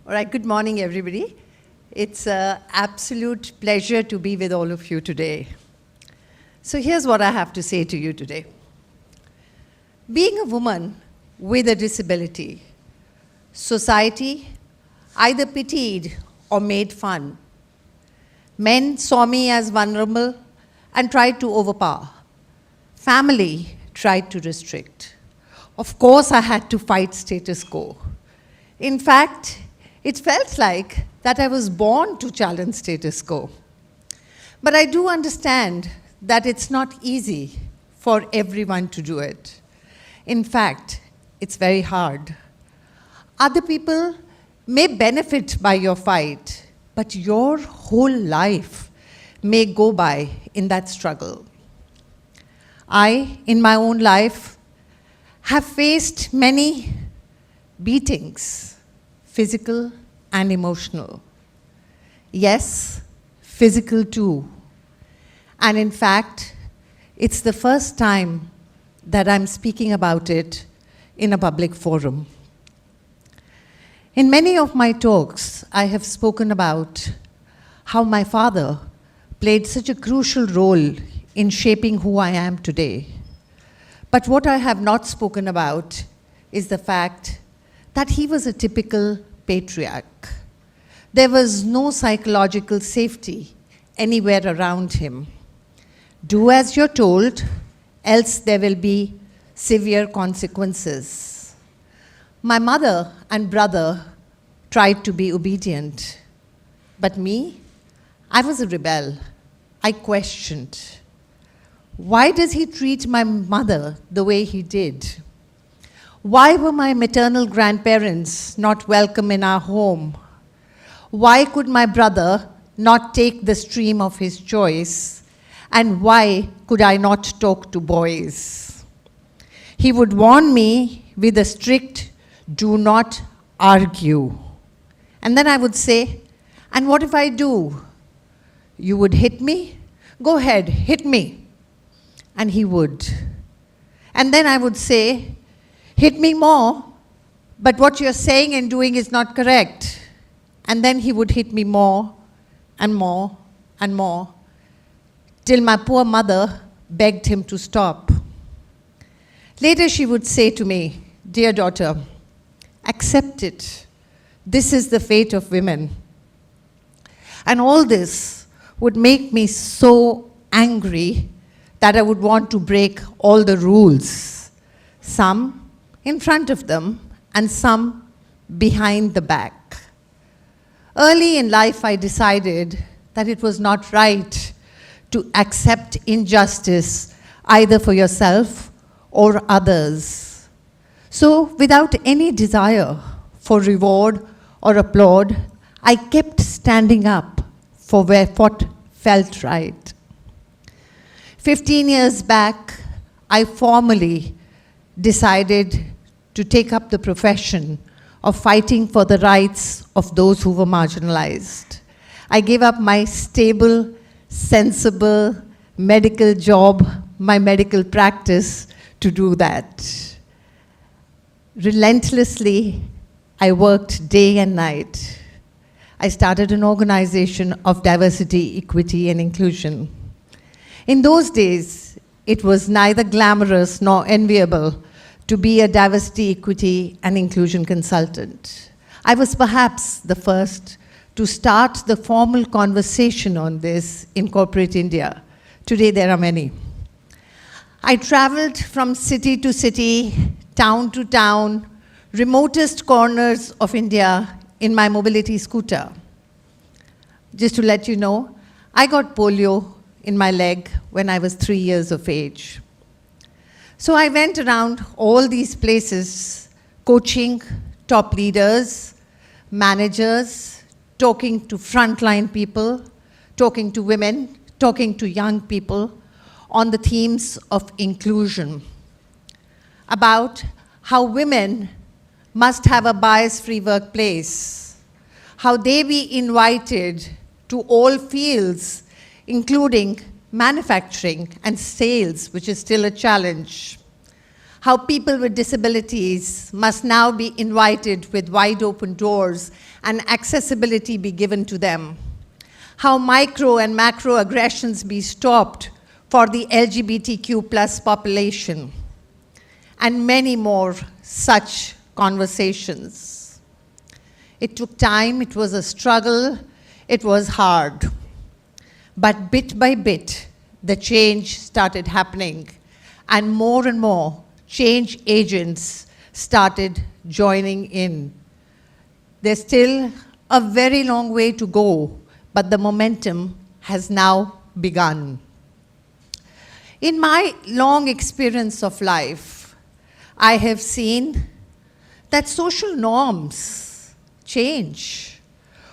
All right, good morning, everybody. It's an absolute pleasure to be with all of you today. So here's what I have to say to you today. Being a woman with a disability, society either pitied or made fun. Men saw me as vulnerable and tried to overpower. Family tried to restrict. Of course, I had to fight status quo. In fact, it felt like that I was born to challenge status quo. But I do understand that it's not easy for everyone to do it. In fact, it's very hard. Other people may benefit by your fight, but your whole life may go by in that struggle. I, in my own life, have faced many beatings, physical and emotional. Yes, physical too. And in fact, it's the first time that I'm speaking about it in a public forum. In many of my talks, I have spoken about how my father played such a crucial role in shaping who I am today. But what I have not spoken about is the fact that he was a typical patriarch. There was no psychological safety anywhere around him. Do as you're told, else there will be severe consequences. My mother and brother tried to be obedient, but me, I was a rebel. I questioned. Why does he treat my mother the way he did? Why were my maternal grandparents not welcome in our home? Why could my brother not take the stream of his choice? And why could I not talk to boys? He would warn me with a strict, do not argue. And then I would say, and what if I do? You would hit me? Go ahead, hit me. And he would. And then I would say, hit me more, but what you're saying and doing is not correct. And then he would hit me more and more and more, till my poor mother begged him to stop. Later she would say to me, dear daughter, accept it. This is the fate of women. And all this would make me so angry that I would want to break all the rules. Some in front of them, and some behind the back. Early in life, I decided that it was not right to accept injustice either for yourself or others. So, without any desire for reward or applaud, I kept standing up for what felt right. 15 years back, I formally decided to take up the profession of fighting for the rights of those who were marginalized. I gave up my stable, sensible medical job, my medical practice, to do that. Relentlessly, I worked day and night. I started an organization of diversity, equity, and inclusion. In those days, it was neither glamorous nor enviable to be a diversity, equity, and inclusion consultant. I was perhaps the first to start the formal conversation on this in corporate India. Today, there are many. I traveled from city to city, town to town, remotest corners of India in my mobility scooter. Just to let you know, I got polio in my leg when I was 3 years of age. So I went around all these places, coaching top leaders, managers, talking to frontline people, talking to women, talking to young people on the themes of inclusion, about how women must have a bias-free workplace, how they be invited to all fields, including manufacturing and sales, which is still a challenge, how people with disabilities must now be invited with wide open doors and accessibility be given to them, how micro and macro aggressions be stopped for the LGBTQ plus population, and many more such conversations. It took time, it was a struggle, it was hard. But bit by bit, the change started happening, and more change agents started joining in. There's still a very long way to go, but the momentum has now begun. In my long experience of life, I have seen that social norms change.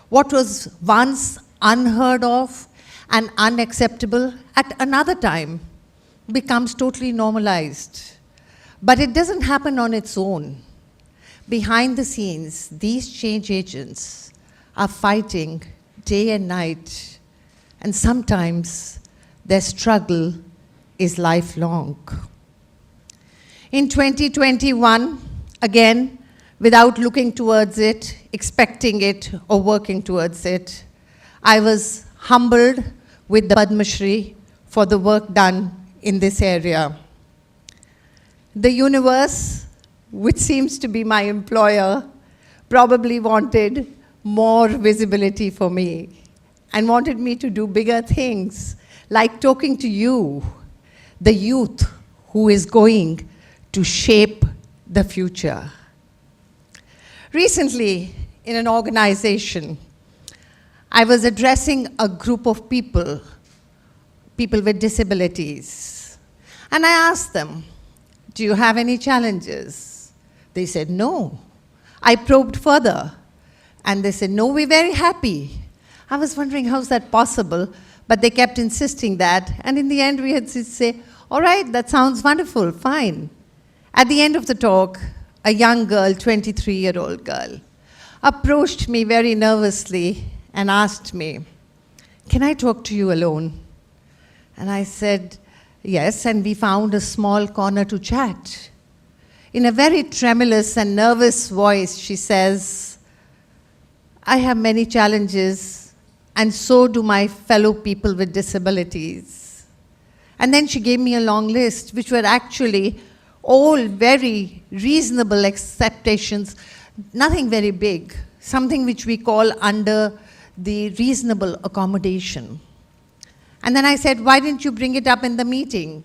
What was once unheard of and unacceptable at another time becomes totally normalized. But it doesn't happen on its own. Behind the scenes, these change agents are fighting day and night, and sometimes their struggle is lifelong. In 2021, again, without looking towards it, expecting it, or working towards it, I was humbled with the Padma Shri for the work done in this area. The universe, which seems to be my employer, probably wanted more visibility for me and wanted me to do bigger things, like talking to you, the youth who is going to shape the future. Recently, in an organization, I was addressing a group of people with disabilities. And I asked them, do you have any challenges? They said, no. I probed further, and they said, no, we're very happy. I was wondering, how's that possible? But they kept insisting that, and in the end we had to say, all right, that sounds wonderful, fine. At the end of the talk, a young girl, 23-year-old girl, approached me very nervously and asked me, can I talk to you alone? And I said, yes, and we found a small corner to chat. In a very tremulous and nervous voice, she says, I have many challenges, and so do my fellow people with disabilities. And then she gave me a long list, which were actually all very reasonable acceptations, nothing very big, something which we call under the reasonable accommodation. And then I said, why didn't you bring it up in the meeting?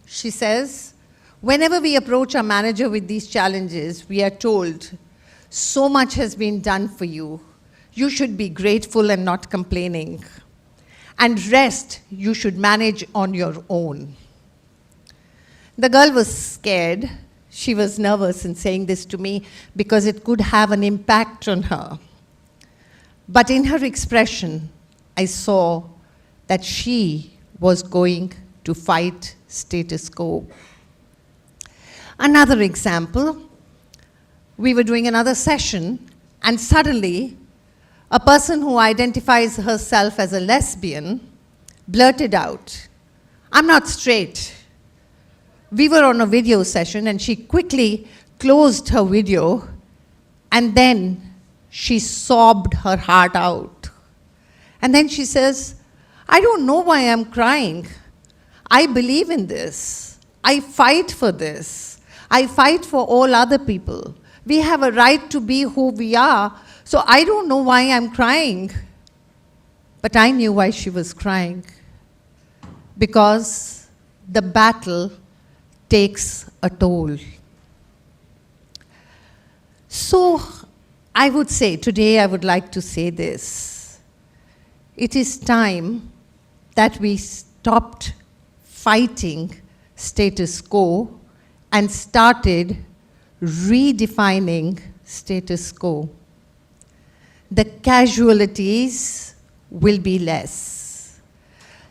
She says, whenever we approach our manager with these challenges, we are told, so much has been done for you. You should be grateful and not complaining. And rest, you should manage on your own. The girl was scared. She was nervous in saying this to me because it could have an impact on her. But in her expression, I saw that she was going to fight status quo. Another example, we were doing another session, and suddenly, a person who identifies herself as a lesbian blurted out, I'm not straight. We were on a video session, and she quickly closed her video, and then she sobbed her heart out. And then she says, I don't know why I'm crying. I believe in this. I fight for this. I fight for all other people. We have a right to be who we are, so I don't know why I'm crying. But I knew why she was crying. Because the battle takes a toll. So I would say, today I would like to say this. It is time that we stopped fighting status quo and started redefining status quo. The casualties will be less.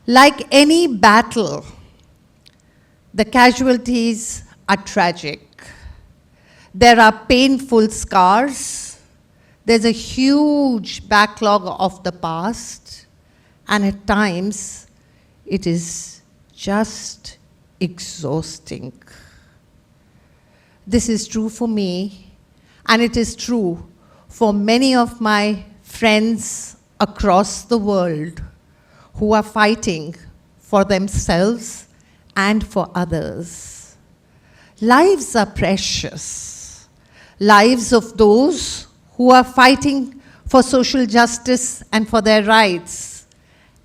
Like any battle, the casualties are tragic. There are painful scars. There's a huge backlog of the past, and at times it is just exhausting. This is true for me, and it is true for many of my friends across the world who are fighting for themselves and for others. Lives are precious. Lives of those who are fighting for social justice and for their rights,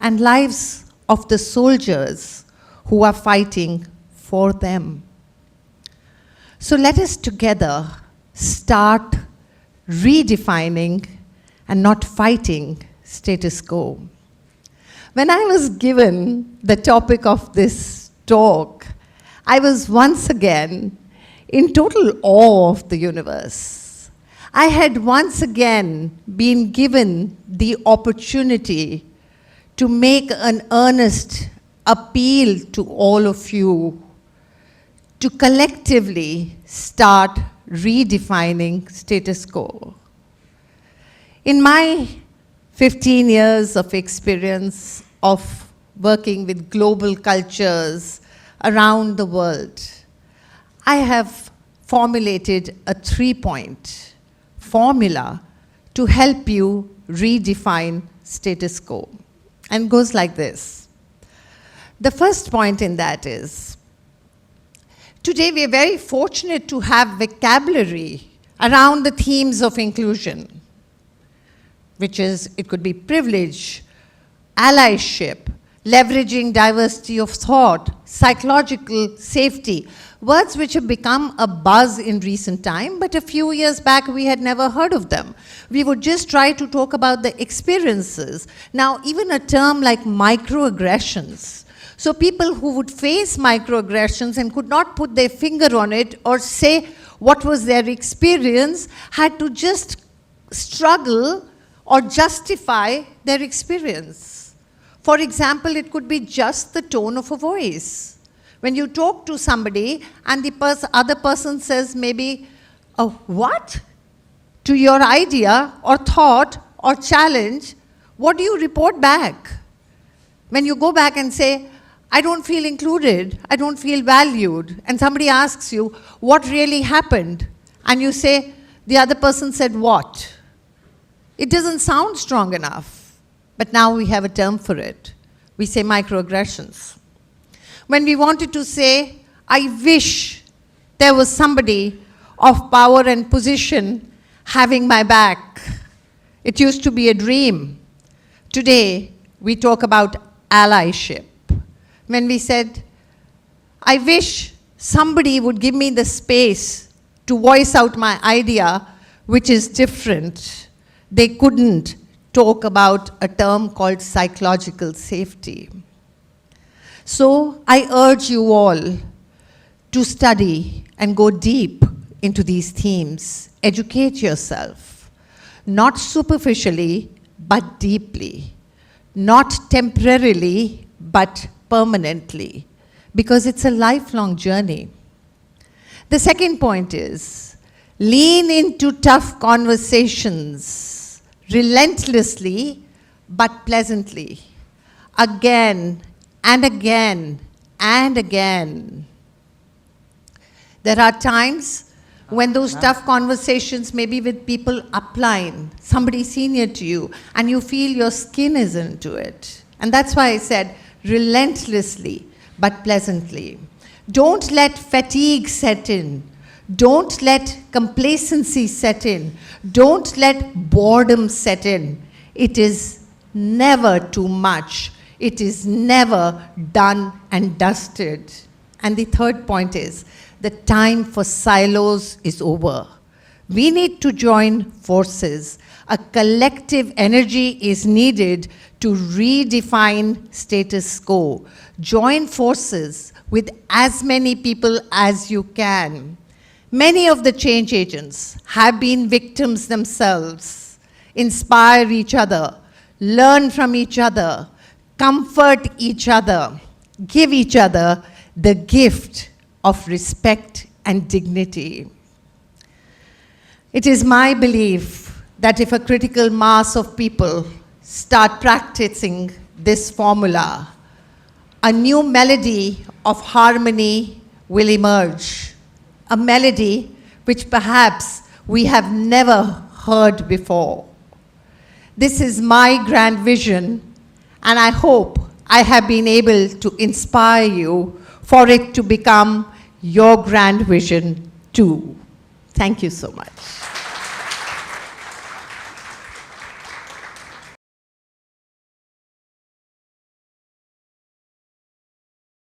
and lives of the soldiers who are fighting for them. So let us together start redefining and not fighting status quo. When I was given the topic of this talk, I was once again in total awe of the universe. I had once again been given the opportunity to make an earnest appeal to all of you to collectively start redefining status quo. In my 15 years of experience of working with global cultures around the world, I have formulated a 3-point formula to help you redefine status quo. And it goes like this. The first point in that is, today we are very fortunate to have vocabulary around the themes of inclusion, which is, it could be privilege, allyship, leveraging diversity of thought, psychological safety, words which have become a buzz in recent time, but a few years back we had never heard of them. We would just try to talk about the experiences. Now, even a term like microaggressions. So people who would face microaggressions and could not put their finger on it or say what was their experience had to just struggle or justify their experience. For example, it could be just the tone of a voice. When you talk to somebody and the other person says maybe, oh, what? To your idea or thought or challenge, what do you report back? When you go back and say, I don't feel included, I don't feel valued, and somebody asks you, what really happened? And you say, the other person said what? It doesn't sound strong enough, but now we have a term for it. We say microaggressions. When we wanted to say, I wish there was somebody of power and position having my back. It used to be a dream. Today, we talk about allyship. When we said, I wish somebody would give me the space to voice out my idea, which is different. They couldn't talk about a term called psychological safety. So I urge you all to study and go deep into these themes. Educate yourself, not superficially, but deeply. Not temporarily, but permanently, because it's a lifelong journey. The second point is, lean into tough conversations, relentlessly, but pleasantly, again and again and again. There are times when those tough conversations may be with people upline, somebody senior to you, and you feel your skin is into it. And that's why I said relentlessly, but pleasantly. Don't let fatigue set in. Don't let complacency set in. Don't let boredom set in. It is never too much. It is never done and dusted. And the third point is, the time for silos is over. We need to join forces. A collective energy is needed to redefine status quo. Join forces with as many people as you can. Many of the change agents have been victims themselves. Inspire each other, learn from each other, comfort each other, give each other the gift of respect and dignity. It is my belief that if a critical mass of people start practicing this formula, a new melody of harmony will emerge. a melody which perhaps we have never heard before. This is my grand vision, and I hope I have been able to inspire you for it to become your grand vision too. Thank you so much.